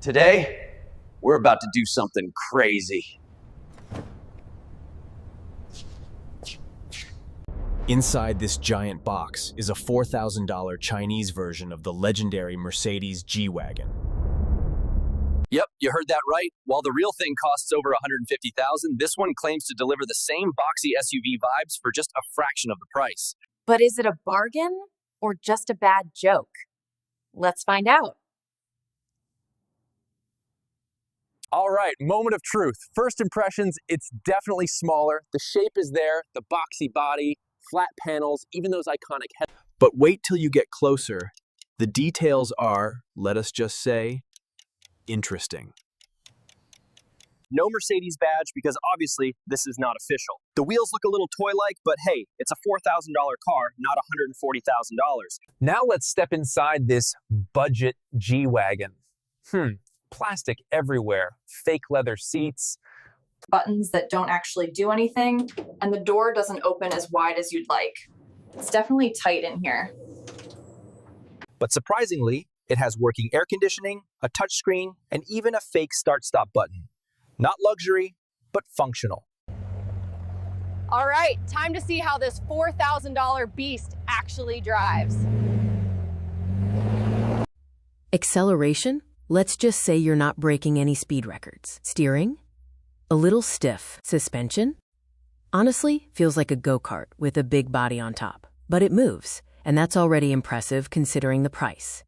Today, we're about to do something crazy. Inside this giant box is a $4,000 Chinese version of the legendary Mercedes G-Wagen. Yep, you heard that right. While the real thing costs over $150,000, this one claims to deliver the same boxy SUV vibes for just a fraction of the price. But is it a bargain or just a bad joke? Let's find out. All right, moment of truth. First impressions, it's definitely smaller. The shape is there, the boxy body, flat panels, even those iconic headlights. But wait till you get closer. The details are, let us just say, interesting. No Mercedes badge because obviously this is not official. The wheels look a little toy-like, but hey, it's a $4,000 car, not $140,000. Now let's step inside this budget G-Wagen. Plastic everywhere, fake leather seats. Buttons that don't actually do anything, and the door doesn't open as wide as you'd like. It's definitely tight in here. But surprisingly, it has working air conditioning, a touchscreen, and even a fake start-stop button. Not luxury, but functional. All right, time to see how this $4,000 beast actually drives. Acceleration? Let's just say you're not breaking any speed records. Steering? A little stiff. Suspension? Honestly, feels like a go-kart with a big body on top. But it moves, and that's already impressive considering the price.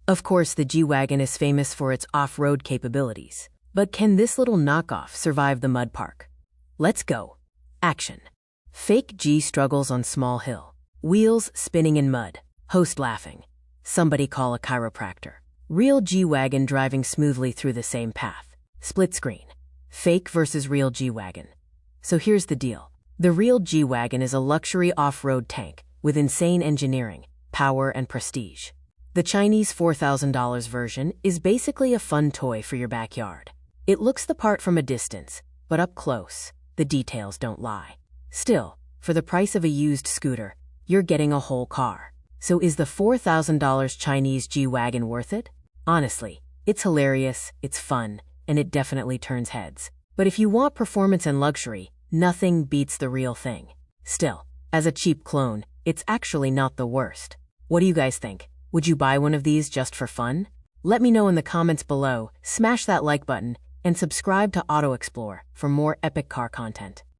Of course, the G-Wagen is famous for its off-road capabilities. But can this little knockoff survive the mud park? Let's go. Action. Fake G struggles on small hill. Wheels spinning in mud. Host laughing. Somebody call a chiropractor. Real G-Wagen driving smoothly through the same path. Split screen. Fake versus real G-Wagen. So here's the deal. The real G-Wagen is a luxury off-road tank with insane engineering, power, and prestige. The Chinese $4,000 version is basically a fun toy for your backyard. It looks the part from a distance, but up close, the details don't lie. Still, for the price of a used scooter, you're getting a whole car. So is the $4,000 Chinese G-Wagen worth it? Honestly, it's hilarious, it's fun, and it definitely turns heads. But if you want performance and luxury, nothing beats the real thing. Still, as a cheap clone, it's actually not the worst. What do you guys think? Would you buy one of these just for fun? Let me know in the comments below, smash that like button, and subscribe to Auto Explore for more epic car content.